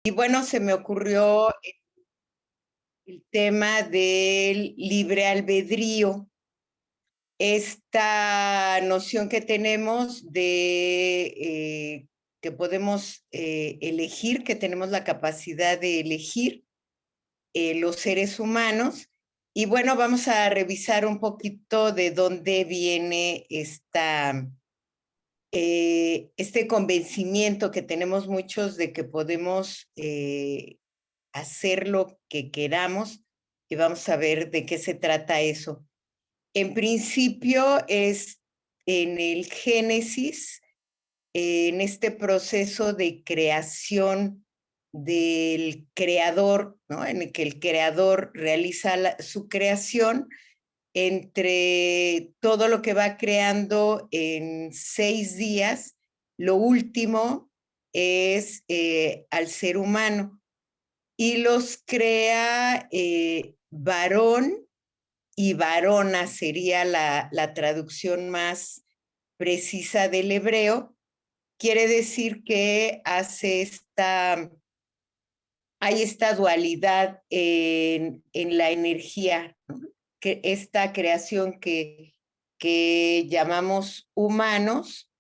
Y bueno, se me ocurrió el tema del libre albedrío, esta noción que tenemos de que podemos elegir, que tenemos la capacidad de elegir los seres humanos. Y bueno, vamos a revisar un poquito de dónde viene este convencimiento que tenemos muchos de que podemos hacer lo que queramos, y vamos a ver de qué se trata eso. En principio es en el Génesis, en este proceso de creación del creador, ¿no? En el que el creador realiza su creación, entre todo lo que va creando en 6 días, lo último es al ser humano y los crea varón y varona, sería la traducción más precisa del hebreo. Quiere decir que hay esta dualidad en la energía, ¿no? Que esta creación que llamamos humanos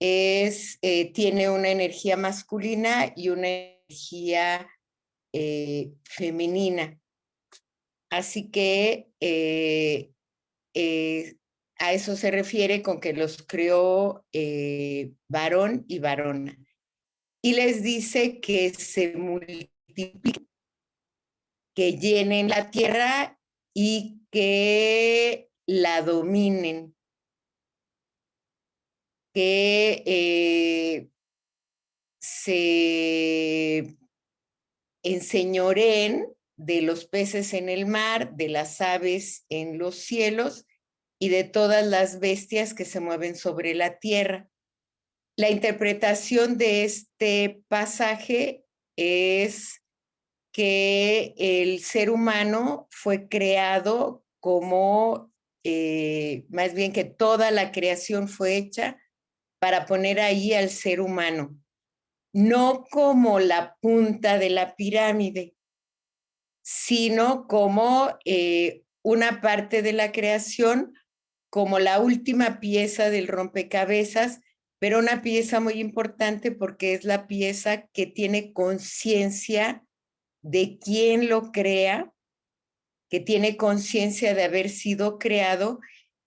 tiene una energía masculina y una energía femenina. Así que a eso se refiere con que los creó varón y varona. Y les dice que se multipliquen, que llenen la tierra y que la dominen, que se enseñoreen de los peces en el mar, de las aves en los cielos y de todas las bestias que se mueven sobre la tierra. La interpretación de este pasaje es que el ser humano fue creado como, más bien que toda la creación fue hecha para poner ahí al ser humano, no como la punta de la pirámide, sino como una parte de la creación, como la última pieza del rompecabezas, pero una pieza muy importante porque es la pieza que tiene conciencia de quién lo crea, que tiene conciencia de haber sido creado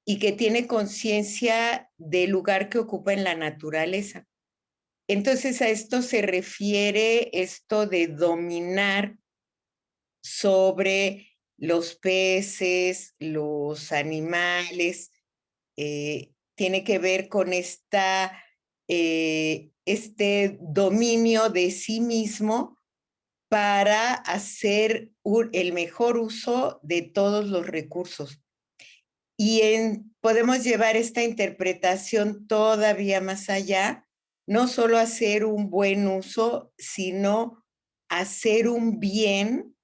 y que tiene conciencia del lugar que ocupa en la naturaleza. Entonces a esto se refiere esto de dominar sobre los peces, los animales, tiene que ver con este dominio de sí mismo para hacer el mejor uso de todos los recursos. Y podemos llevar esta interpretación todavía más allá, no solo hacer un buen uso, sino hacer un bien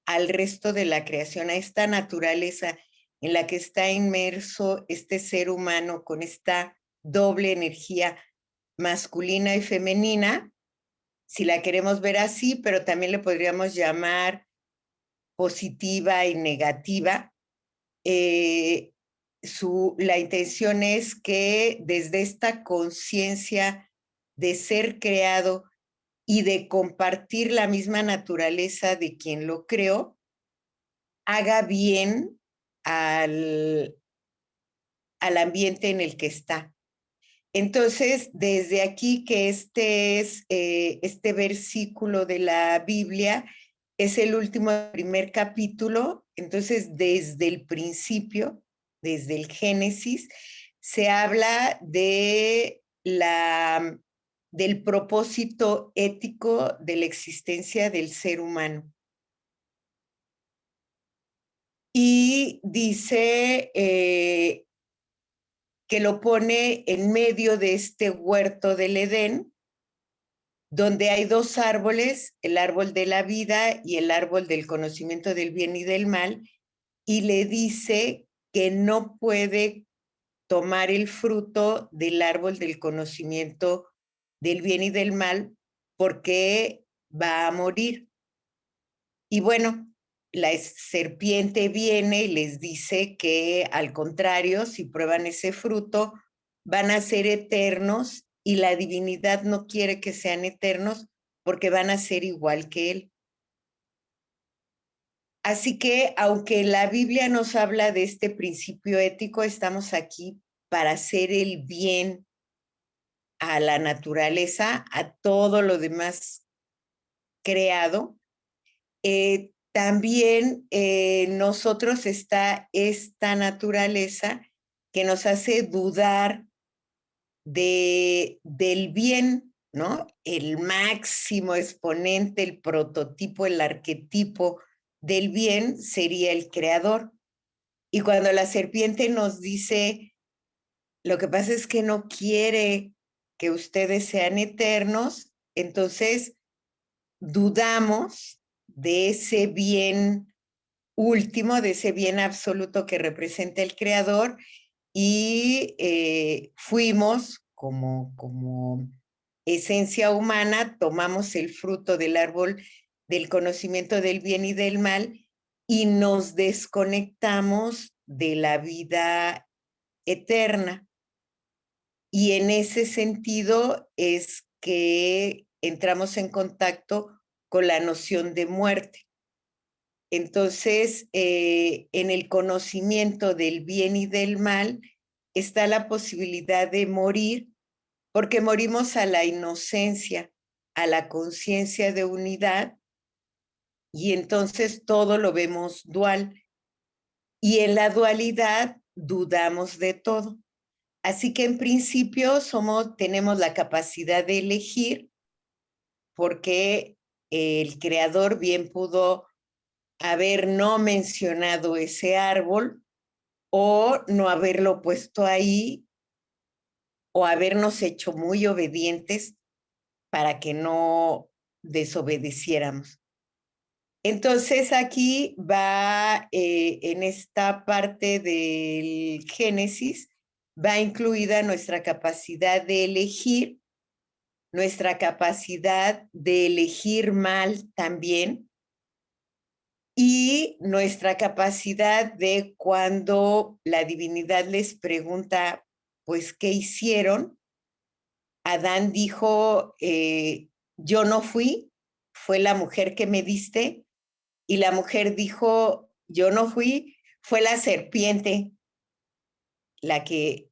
al resto de la creación, a esta naturaleza en la que está inmerso este ser humano con esta doble energía masculina y femenina, si la queremos ver así, pero también le podríamos llamar positiva y negativa. La intención es que desde esta conciencia de ser creado y de compartir la misma naturaleza de quien lo creó, haga bien al, al ambiente en el que está. Entonces, desde aquí que este versículo de la Biblia es el último primer capítulo, entonces desde el principio, desde el Génesis, se habla del propósito ético de la existencia del ser humano. Y dice que lo pone en medio de este huerto del Edén, donde hay dos árboles, el árbol de la vida y el árbol del conocimiento del bien y del mal, y le dice que no puede tomar el fruto del árbol del conocimiento del bien y del mal, porque va a morir. Y bueno, la serpiente viene y les dice que al contrario, si prueban ese fruto, van a ser eternos y la divinidad no quiere que sean eternos porque van a ser igual que él. Así que, aunque la Biblia nos habla de este principio ético, estamos aquí para hacer el bien a la naturaleza, a todo lo demás creado. También nosotros está esta naturaleza que nos hace dudar del bien, ¿no? El máximo exponente, el prototipo, el arquetipo del bien sería el creador. Y cuando la serpiente nos dice, lo que pasa es que no quiere que ustedes sean eternos, entonces dudamos de ese bien último, de ese bien absoluto que representa el creador y fuimos como esencia humana, tomamos el fruto del árbol del conocimiento del bien y del mal y nos desconectamos de la vida eterna. Y en ese sentido es que entramos en contacto con la noción de muerte. Entonces, en el conocimiento del bien y del mal está la posibilidad de morir, porque morimos a la inocencia, a la conciencia de unidad, y entonces todo lo vemos dual. Y en la dualidad dudamos de todo. Así que en principio tenemos la capacidad de elegir, porque el creador bien pudo haber no mencionado ese árbol o no haberlo puesto ahí o habernos hecho muy obedientes para que no desobedeciéramos. Entonces aquí va, en esta parte del Génesis, va incluida nuestra capacidad de elegir, nuestra capacidad de elegir mal también, y nuestra capacidad de cuando la divinidad les pregunta, pues, ¿qué hicieron? Adán dijo, yo no fui, fue la mujer que me diste, y la mujer dijo, yo no fui, fue la serpiente la que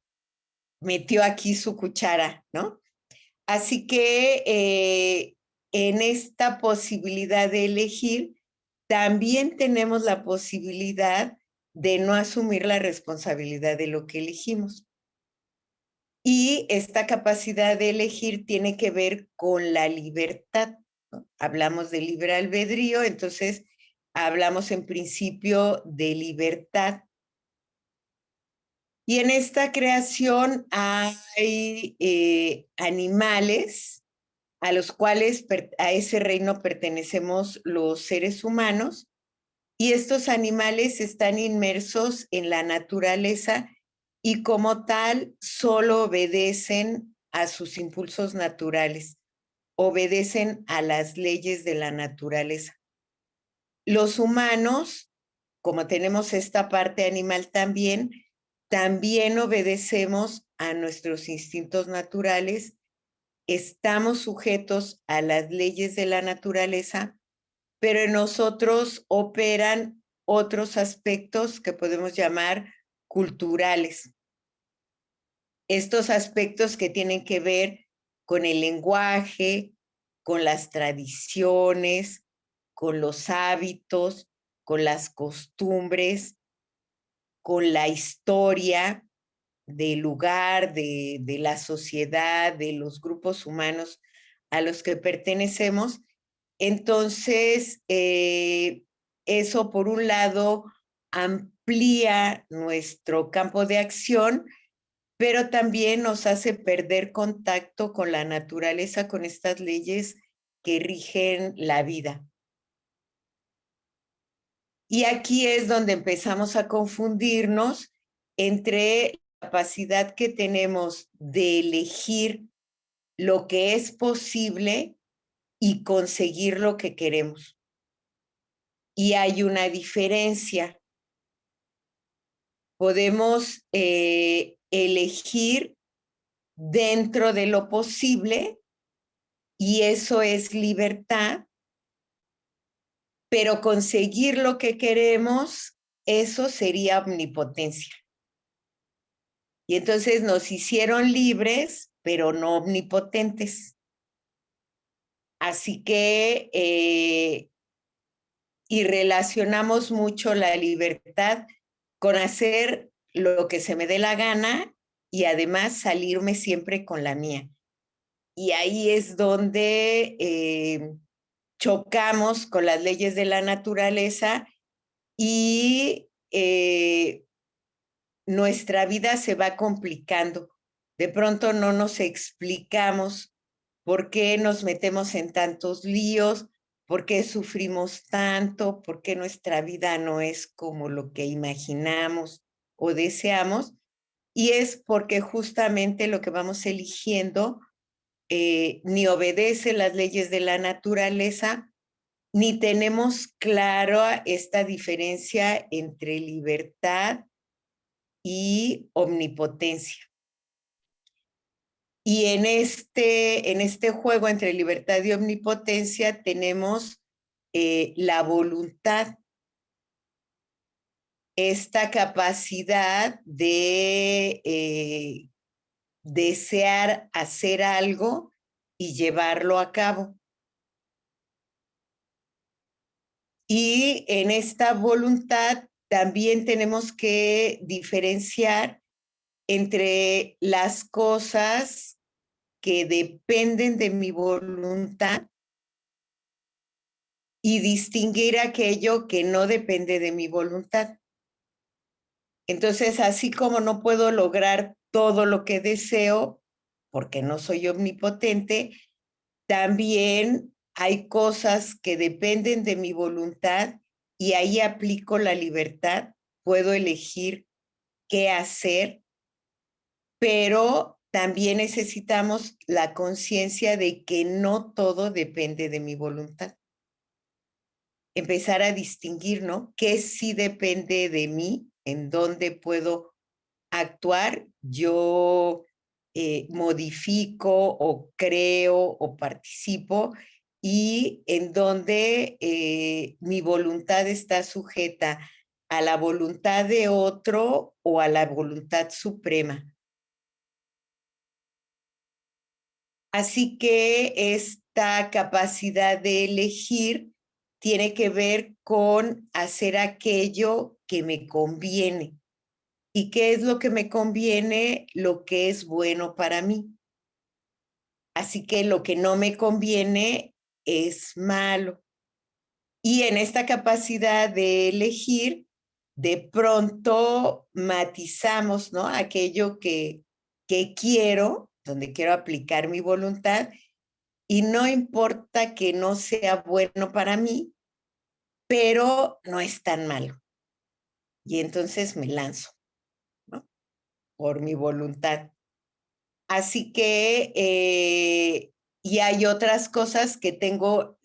metió aquí su cuchara, ¿no? Así que en esta posibilidad de elegir, también tenemos la posibilidad de no asumir la responsabilidad de lo que elegimos. Y esta capacidad de elegir tiene que ver con la libertad, ¿no? Hablamos de libre albedrío, entonces hablamos en principio de libertad. Y en esta creación hay animales a los cuales a ese reino pertenecemos los seres humanos, y estos animales están inmersos en la naturaleza y como tal solo obedecen a sus impulsos naturales, obedecen a las leyes de la naturaleza. Los humanos, como tenemos esta parte animal también obedecemos a nuestros instintos naturales, estamos sujetos a las leyes de la naturaleza, pero en nosotros operan otros aspectos que podemos llamar culturales. Estos aspectos que tienen que ver con el lenguaje, con las tradiciones, con los hábitos, con las costumbres, con la historia del lugar, de la sociedad, de los grupos humanos a los que pertenecemos. Entonces, eso por un lado amplía nuestro campo de acción, pero también nos hace perder contacto con la naturaleza, con estas leyes que rigen la vida. Y aquí es donde empezamos a confundirnos entre la capacidad que tenemos de elegir lo que es posible y conseguir lo que queremos. Y hay una diferencia. Podemos elegir dentro de lo posible y eso es libertad, pero conseguir lo que queremos, eso sería omnipotencia. Y entonces nos hicieron libres, pero no omnipotentes. Así que, y relacionamos mucho la libertad con hacer lo que se me dé la gana y además salirme siempre con la mía. Y ahí es donde chocamos con las leyes de la naturaleza y nuestra vida se va complicando. De pronto no nos explicamos por qué nos metemos en tantos líos, por qué sufrimos tanto, por qué nuestra vida no es como lo que imaginamos o deseamos. Y es porque justamente lo que vamos eligiendo ni obedece las leyes de la naturaleza, ni tenemos claro esta diferencia entre libertad y omnipotencia. Y en este juego entre libertad y omnipotencia tenemos la voluntad, esta capacidad de desear hacer algo y llevarlo a cabo. Y en esta voluntad también tenemos que diferenciar entre las cosas que dependen de mi voluntad y distinguir aquello que no depende de mi voluntad. Entonces, así como no puedo lograr todo lo que deseo, porque no soy omnipotente, también hay cosas que dependen de mi voluntad y ahí aplico la libertad. Puedo elegir qué hacer, pero también necesitamos la conciencia de que no todo depende de mi voluntad. Empezar a distinguir, ¿no? ¿Qué sí depende de mí? ¿En dónde puedo actuar? Yo modifico o creo o participo y en donde mi voluntad está sujeta a la voluntad de otro o a la voluntad suprema. Así que esta capacidad de elegir tiene que ver con hacer aquello que me conviene. ¿Y qué es lo que me conviene? Lo que es bueno para mí. Así que lo que no me conviene es malo. Y en esta capacidad de elegir, de pronto matizamos, ¿no? Aquello que quiero, donde quiero aplicar mi voluntad, y no importa que no sea bueno para mí, pero no es tan malo. Y entonces me lanzo, ¿no? Por mi voluntad. Así que, y hay otras cosas que tengo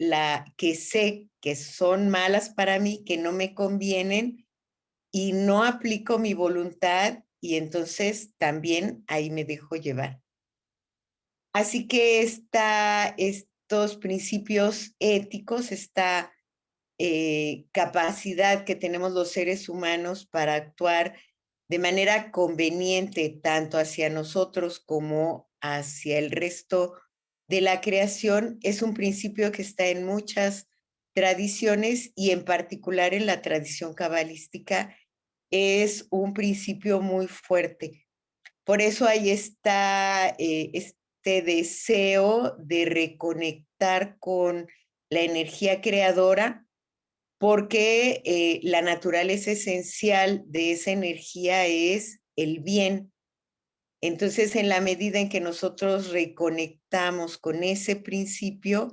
que sé que son malas para mí, que no me convienen y no aplico mi voluntad y entonces también ahí me dejo llevar. Así que estos principios éticos, esta capacidad que tenemos los seres humanos para actuar de manera conveniente tanto hacia nosotros como hacia el resto de la creación, es un principio que está en muchas tradiciones y en particular en la tradición cabalística es un principio muy fuerte. Por eso hay este deseo de reconectar con la energía creadora, porque la naturaleza esencial de esa energía es el bien. Entonces, en la medida en que nosotros reconectamos con ese principio,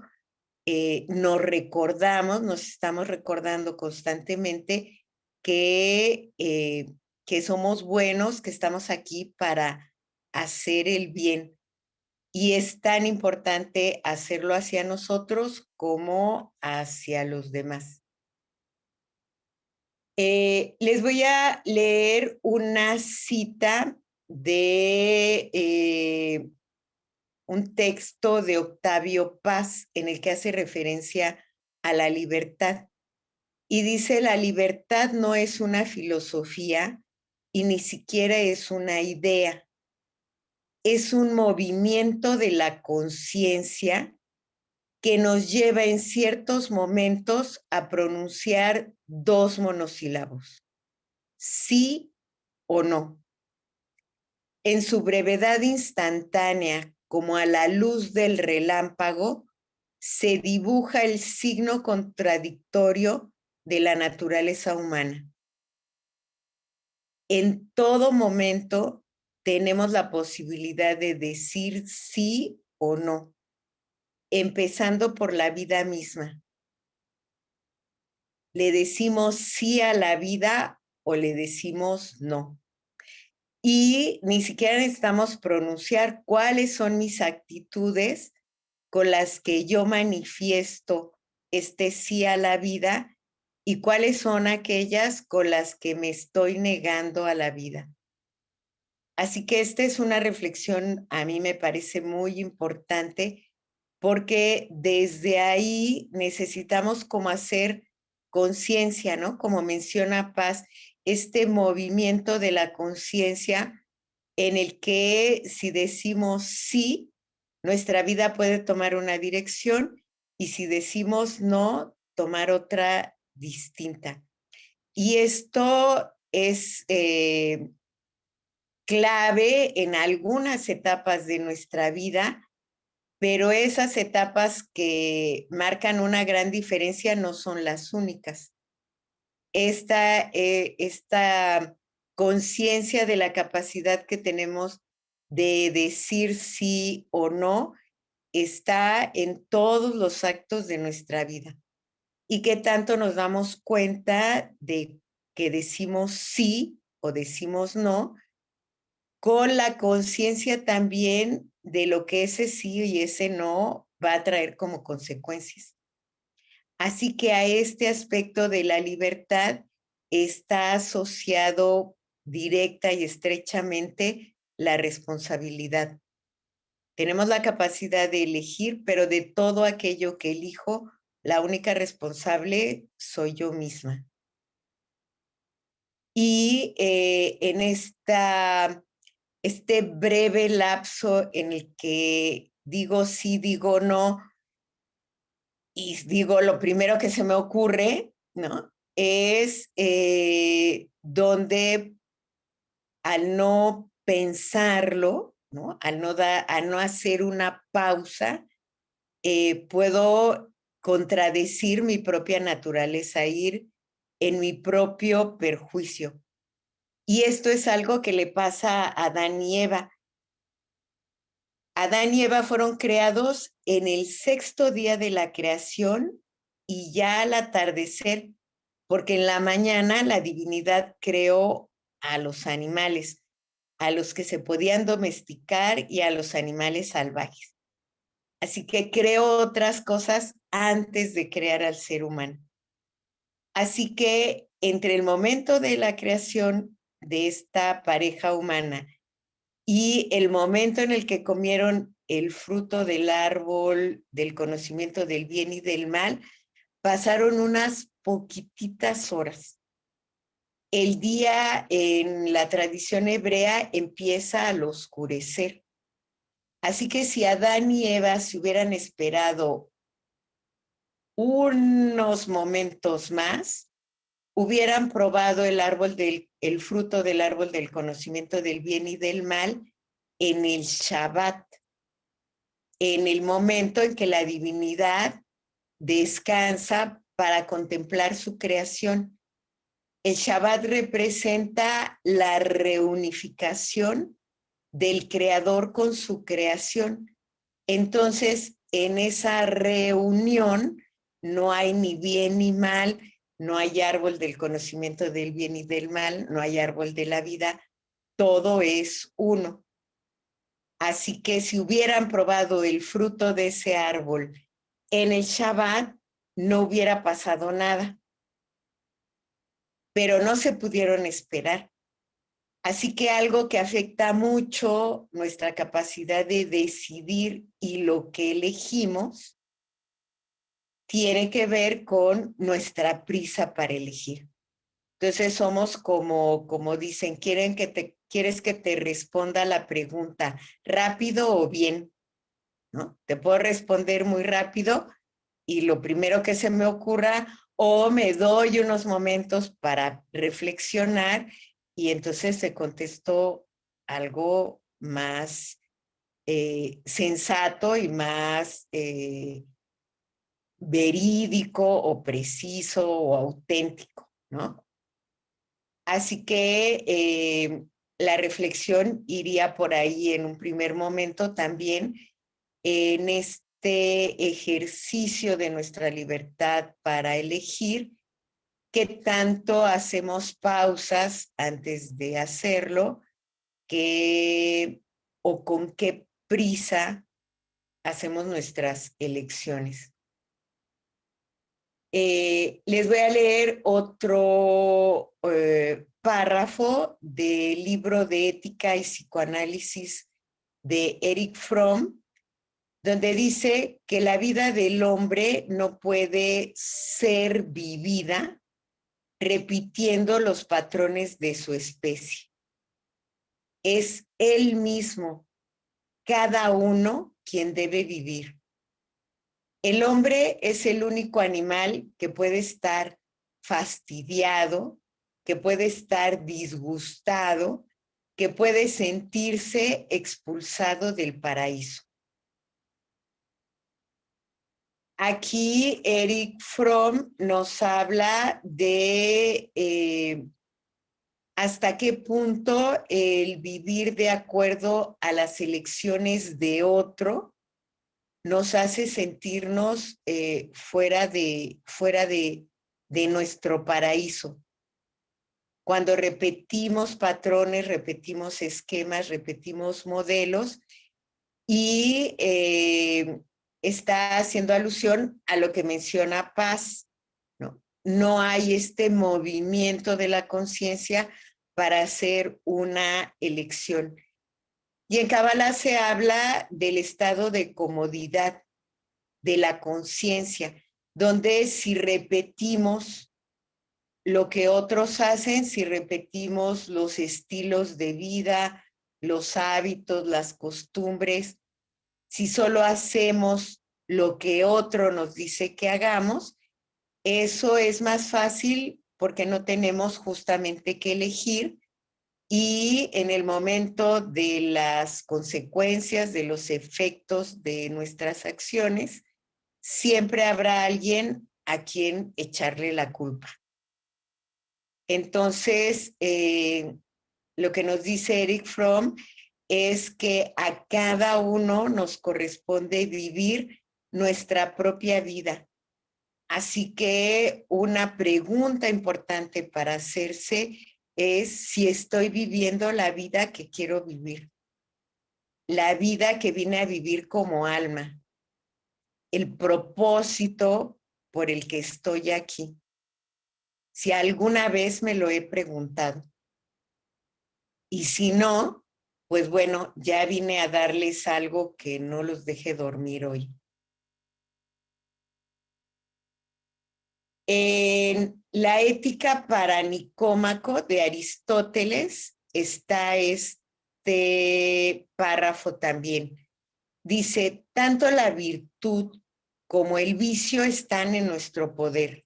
nos estamos recordando constantemente que somos buenos, que estamos aquí para hacer el bien. y es tan importante hacerlo hacia nosotros como hacia los demás. Les voy a leer una cita de un texto de Octavio Paz en el que hace referencia a la libertad. Y dice, la libertad no es una filosofía y ni siquiera es una idea. Es un movimiento de la conciencia que nos lleva en ciertos momentos a pronunciar dos monosílabos, sí o no. En su brevedad instantánea, como a la luz del relámpago, se dibuja el signo contradictorio de la naturaleza humana. En todo momento tenemos la posibilidad de decir sí o no, empezando por la vida misma. ¿Le decimos sí a la vida o le decimos no? Y ni siquiera necesitamos pronunciar cuáles son mis actitudes con las que yo manifiesto este sí a la vida y cuáles son aquellas con las que me estoy negando a la vida. Así que esta es una reflexión, a mí me parece muy importante, porque desde ahí necesitamos como hacer conciencia, ¿no? Como menciona Paz, este movimiento de la conciencia en el que si decimos sí, nuestra vida puede tomar una dirección y si decimos no, tomar otra distinta. Y esto es clave en algunas etapas de nuestra vida, pero esas etapas que marcan una gran diferencia no son las únicas. Esta conciencia de la capacidad que tenemos de decir sí o no está en todos los actos de nuestra vida. Y qué tanto nos damos cuenta de que decimos sí o decimos no, con la conciencia también de lo que ese sí y ese no va a traer como consecuencias. Así que a este aspecto de la libertad está asociado directa y estrechamente la responsabilidad. Tenemos la capacidad de elegir, pero de todo aquello que elijo, la única responsable soy yo misma. Y en este breve lapso en el que digo sí, digo no, y digo lo primero que se me ocurre, ¿no? Es donde al no pensarlo, ¿no? Al no hacer una pausa, puedo contradecir mi propia naturaleza, ir en mi propio perjuicio. Y esto es algo que le pasa a Adán y Eva. Adán y Eva fueron creados en el sexto día de la creación y ya al atardecer, porque en la mañana la divinidad creó a los animales, a los que se podían domesticar y a los animales salvajes. Así que creó otras cosas antes de crear al ser humano. Así que entre el momento de la creación de esta pareja humana y el momento en el que comieron el fruto del árbol del conocimiento del bien y del mal, pasaron unas poquititas horas. El día en la tradición hebrea empieza al oscurecer. Así que si Adán y Eva se hubieran esperado unos momentos más, hubieran probado el fruto del árbol del conocimiento del bien y del mal en el Shabbat, en el momento en que la divinidad descansa para contemplar su creación. El Shabbat representa la reunificación del creador con su creación. Entonces, en esa reunión no hay ni bien ni mal, no hay árbol del conocimiento del bien y del mal, no hay árbol de la vida, todo es uno. Así que si hubieran probado el fruto de ese árbol en el Shabbat, no hubiera pasado nada. Pero no se pudieron esperar. Así que algo que afecta mucho nuestra capacidad de decidir y lo que elegimos tiene que ver con nuestra prisa para elegir. Entonces somos como dicen, ¿quieres que te responda la pregunta rápido o bien? ¿No? Te puedo responder muy rápido y lo primero que se me ocurra, o me doy unos momentos para reflexionar y entonces te contesto algo más sensato y más verídico o preciso o auténtico, ¿no? Así que la reflexión iría por ahí en un primer momento también en este ejercicio de nuestra libertad para elegir, qué tanto hacemos pausas antes de hacerlo, o con qué prisa hacemos nuestras elecciones. Les voy a leer otro párrafo del libro de Ética y Psicoanálisis de Erich Fromm, donde dice que la vida del hombre no puede ser vivida repitiendo los patrones de su especie. Es él mismo, cada uno, quien debe vivir. El hombre es el único animal que puede estar fastidiado, que puede estar disgustado, que puede sentirse expulsado del paraíso. Aquí Erich Fromm nos habla de hasta qué punto el vivir de acuerdo a las elecciones de otro nos hace sentirnos fuera de nuestro paraíso. Cuando repetimos patrones, repetimos esquemas, repetimos modelos y está haciendo alusión a lo que menciona Paz, ¿no? No hay este movimiento de la conciencia para hacer una elección. Y en Kabbalah se habla del estado de comodidad, de la conciencia, donde si repetimos lo que otros hacen, si repetimos los estilos de vida, los hábitos, las costumbres, si solo hacemos lo que otro nos dice que hagamos, eso es más fácil porque no tenemos justamente que elegir y en el momento de las consecuencias, de los efectos de nuestras acciones, siempre habrá alguien a quien echarle la culpa. Entonces, lo que nos dice Erich Fromm es que a cada uno nos corresponde vivir nuestra propia vida. Así que una pregunta importante para hacerse es si estoy viviendo la vida que quiero vivir, la vida que vine a vivir como alma, el propósito por el que estoy aquí. Si alguna vez me lo he preguntado. Y si no, pues bueno, ya vine a darles algo que no los deje dormir hoy. En la ética para Nicómaco de Aristóteles está este párrafo también. Dice, tanto la virtud como el vicio están en nuestro poder.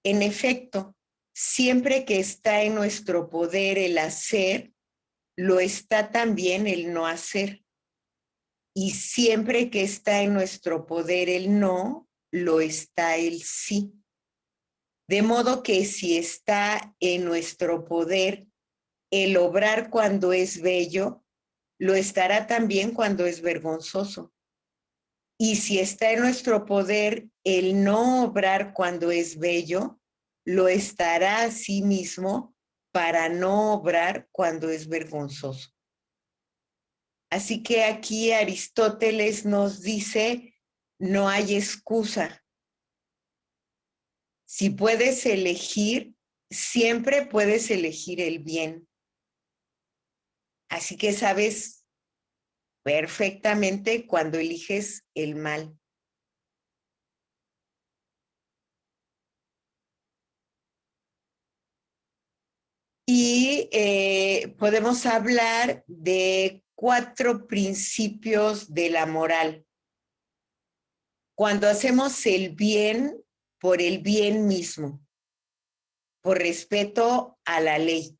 En efecto, siempre que está en nuestro poder el hacer, lo está también el no hacer. Y siempre que está en nuestro poder el no, lo está el sí. De modo que si está en nuestro poder el obrar cuando es bello, lo estará también cuando es vergonzoso. Y si está en nuestro poder el no obrar cuando es bello, lo estará a sí mismo para no obrar cuando es vergonzoso. Así que aquí Aristóteles nos dice, no hay excusa. Si puedes elegir, siempre puedes elegir el bien. Así que sabes perfectamente cuando eliges el mal. Y podemos hablar de 4 principios de la moral. Cuando hacemos el bien por el bien mismo, por respeto a la ley.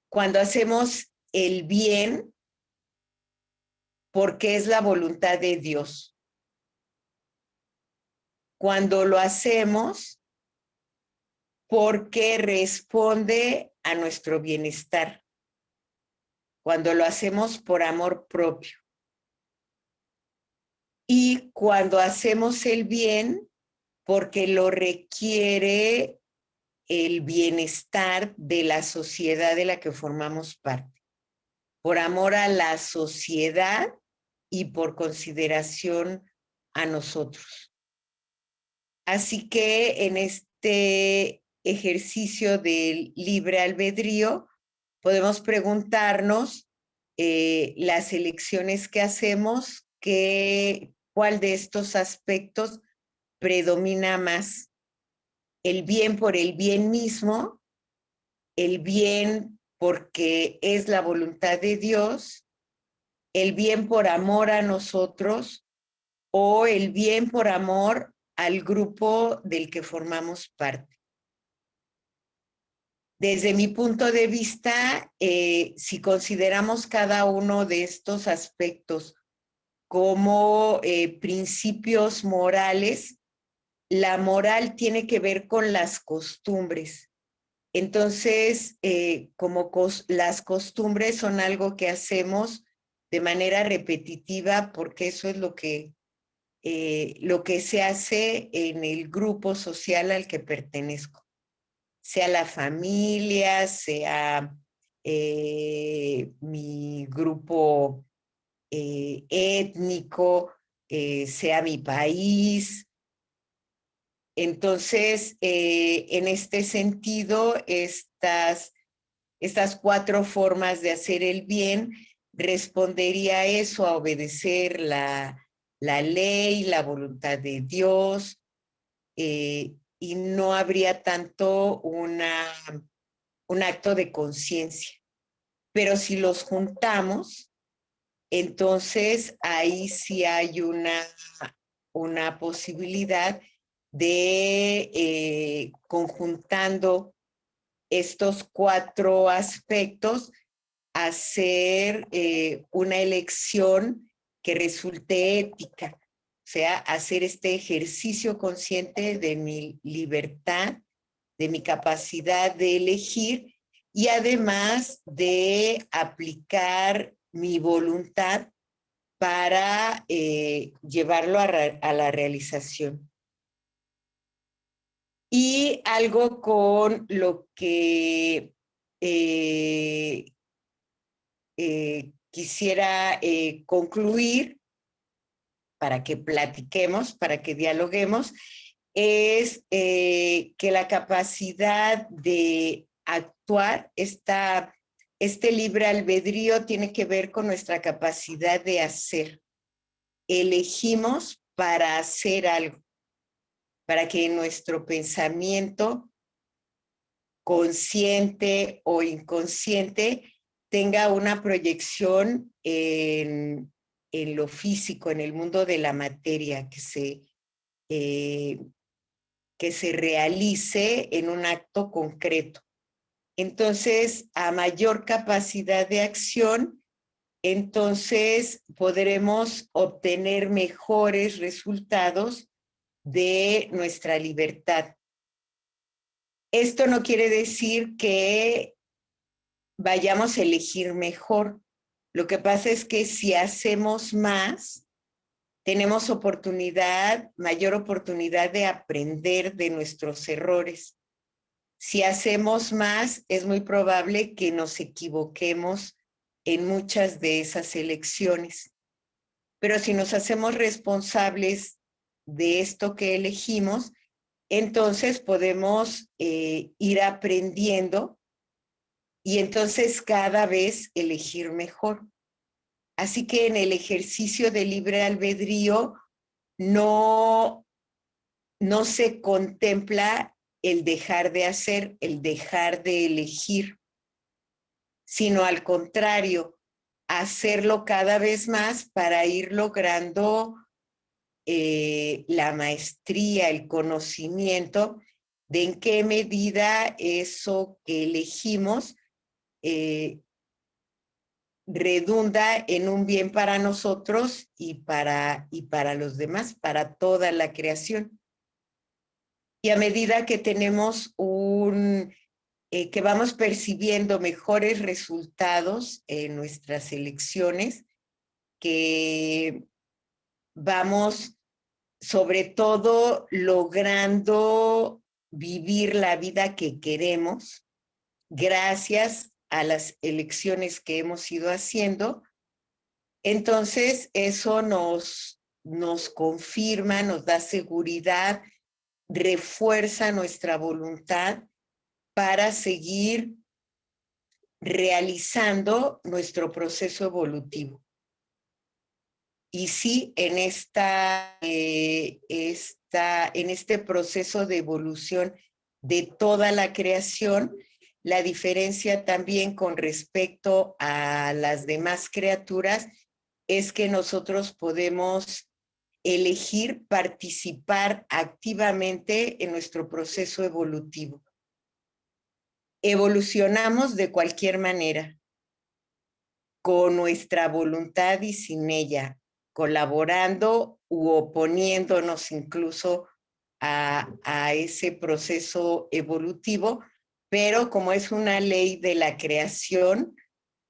Cuando hacemos el bien porque es la voluntad de Dios. Cuando lo hacemos porque responde a nuestro bienestar. Cuando lo hacemos por amor propio. Y cuando hacemos el bien porque lo requiere el bienestar de la sociedad de la que formamos parte. Por amor a la sociedad y por consideración a nosotros. Así que en este ejercicio del libre albedrío podemos preguntarnos las elecciones que hacemos, cuál de estos aspectos predomina más. El bien por el bien mismo, el bien porque es la voluntad de Dios, el bien por amor a nosotros o el bien por amor al grupo del que formamos parte. Desde mi punto de vista, si consideramos cada uno de estos aspectos como principios morales, la moral tiene que ver con las costumbres. Entonces, como las costumbres son algo que hacemos de manera repetitiva, porque eso es lo que se hace en el grupo social al que pertenezco, sea la familia, sea mi grupo étnico, sea mi país. Entonces, en este sentido, estas 4 formas de hacer el bien respondería a eso, a obedecer la ley, la voluntad de Dios, y no habría tanto un acto de conciencia. Pero si los juntamos, entonces ahí sí hay una posibilidad de conjuntando estos 4 aspectos, hacer una elección que resulte ética, o sea, hacer este ejercicio consciente de mi libertad, de mi capacidad de elegir y además de aplicar mi voluntad para llevarlo a la realización. Y algo con lo que quisiera concluir para que platiquemos, para que dialoguemos, es que la capacidad de actuar, este libre albedrío tiene que ver con nuestra capacidad de hacer. Elegimos para hacer algo, para que nuestro pensamiento, consciente o inconsciente, tenga una proyección en lo físico, en el mundo de la materia, que se realice en un acto concreto. Entonces, a mayor capacidad de acción, entonces podremos obtener mejores resultados de nuestra libertad. Esto no quiere decir que vayamos a elegir mejor. Lo que pasa es que si hacemos más, tenemos mayor oportunidad de aprender de nuestros errores. Si hacemos más, es muy probable que nos equivoquemos en muchas de esas elecciones. Pero si nos hacemos responsables de esto que elegimos, entonces podemos ir aprendiendo y entonces cada vez elegir mejor. Así que en el ejercicio de libre albedrío no se contempla el dejar de hacer, el dejar de elegir, sino al contrario, hacerlo cada vez más para ir logrando la maestría, el conocimiento de en qué medida eso que elegimos redunda en un bien para nosotros y para los demás, para toda la creación. Y a medida que tenemos que vamos percibiendo mejores resultados en nuestras elecciones, que vamos sobre todo logrando vivir la vida que queremos gracias a las elecciones que hemos ido haciendo, entonces eso nos confirma, nos da seguridad, refuerza nuestra voluntad para seguir realizando nuestro proceso evolutivo. Y sí, en este proceso de evolución de toda la creación, la diferencia también con respecto a las demás criaturas es que nosotros podemos elegir participar activamente en nuestro proceso evolutivo. Evolucionamos de cualquier manera, con nuestra voluntad y sin ella, colaborando u oponiéndonos incluso a ese proceso evolutivo, pero como es una ley de la creación,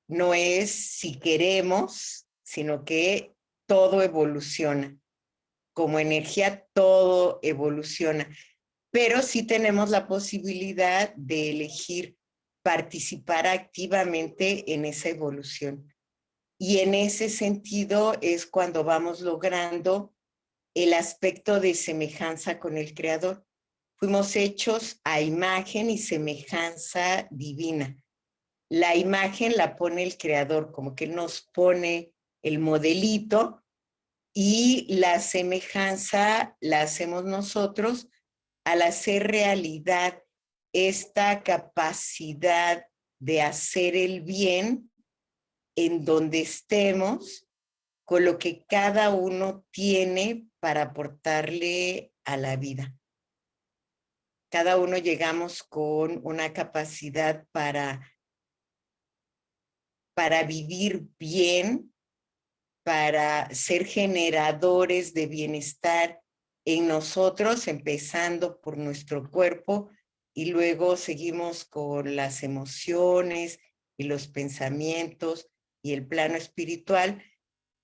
no es si queremos, sino que todo evoluciona. Como energía, todo evoluciona. Pero sí tenemos la posibilidad de elegir participar activamente en esa evolución. Y en ese sentido es cuando vamos logrando el aspecto de semejanza con el Creador. Fuimos hechos a imagen y semejanza divina. La imagen la pone el Creador, como que nos pone el modelito, y la semejanza la hacemos nosotros al hacer realidad esta capacidad de hacer el bien en donde estemos, con lo que cada uno tiene para aportarle a la vida. Cada uno llegamos con una capacidad para vivir bien, para ser generadores de bienestar en nosotros, empezando por nuestro cuerpo, y luego seguimos con las emociones y los pensamientos y el plano espiritual,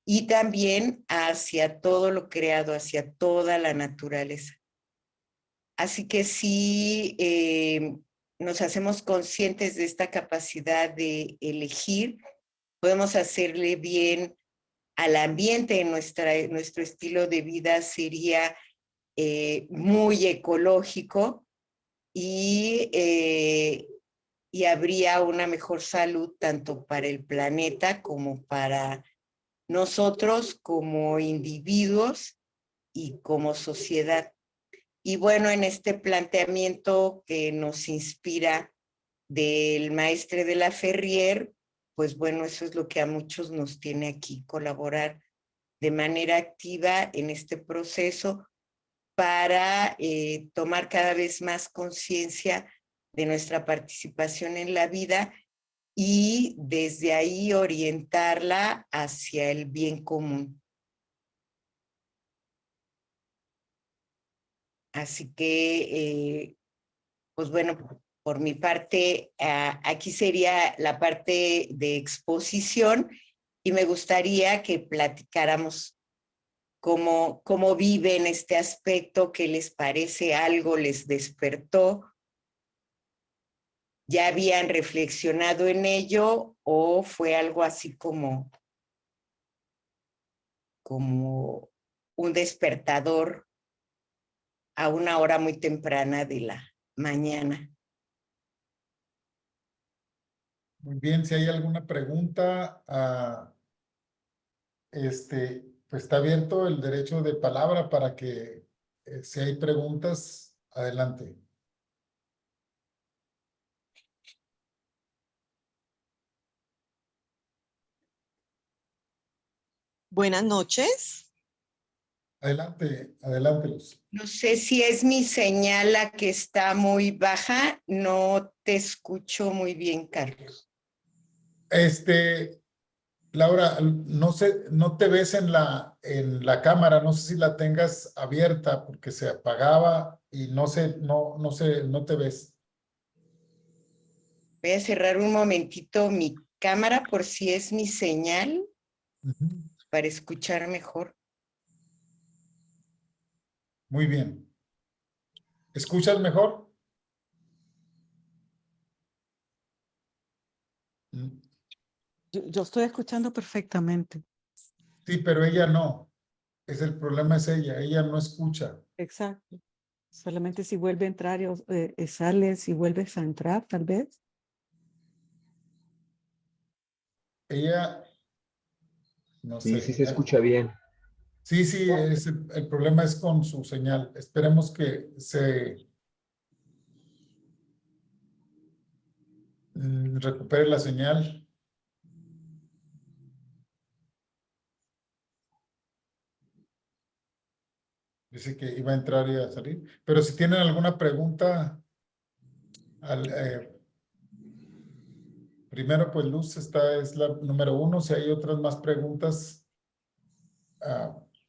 y también hacia todo lo creado, hacia toda la naturaleza. Así que sí, nos hacemos conscientes de esta capacidad de elegir, podemos hacerle bien al ambiente. Nuestro estilo de vida sería muy ecológico y habría una mejor salud tanto para el planeta como para nosotros como individuos y como sociedad. Y bueno, en este planteamiento que nos inspira del maestre de la Ferrier, pues bueno, eso es lo que a muchos nos tiene aquí, colaborar de manera activa en este proceso para tomar cada vez más conciencia de nuestra participación en la vida y desde ahí orientarla hacia el bien común. Así que, pues bueno, por mi parte, aquí sería la parte de exposición y me gustaría que platicáramos cómo viven este aspecto, qué les parece, algo les despertó. ya habían reflexionado en ello o fue algo así como un despertador a una hora muy temprana de la mañana. Muy bien, si hay alguna pregunta, pues está abierto el derecho de palabra para que si hay preguntas, adelante. Buenas noches. Adelante, adelante, Luz. No sé si es mi señal la que está muy baja, no te escucho muy bien, Carlos. Laura, no sé, no te ves en la cámara, no sé si la tengas abierta porque se apagaba y no sé, no te ves. Voy a cerrar un momentito mi cámara por si es mi señal para escuchar mejor. Muy bien. ¿Escuchas mejor? Yo estoy escuchando perfectamente. Sí, pero ella no. El problema es ella no escucha. Exacto. Solamente si vuelve a entrar y sale, si vuelves a entrar, tal vez. Ella, no Sí, sé. sí se escucha bien. Sí, el problema es con su señal. Esperemos que se recupere la señal. Dice que iba a entrar y a salir. Pero si tienen alguna pregunta, primero pues Luz, esta es la número 1. Si hay otras más preguntas,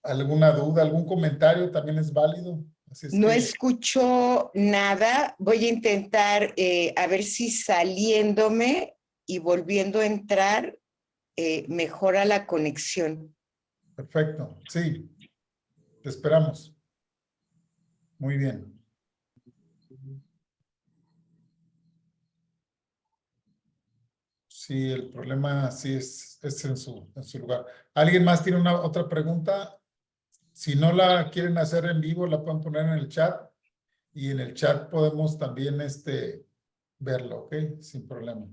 alguna duda, algún comentario también es válido. Así es No que escucho nada. Voy a intentar a ver si saliéndome y volviendo a entrar mejora la conexión. perfecto. Sí, te esperamos. Muy bien. Sí, el problema sí es en su lugar. ¿Alguien más tiene otra pregunta? Si no la quieren hacer en vivo, la pueden poner en el chat. Y en el chat podemos también verlo, ¿ok? Sin problema.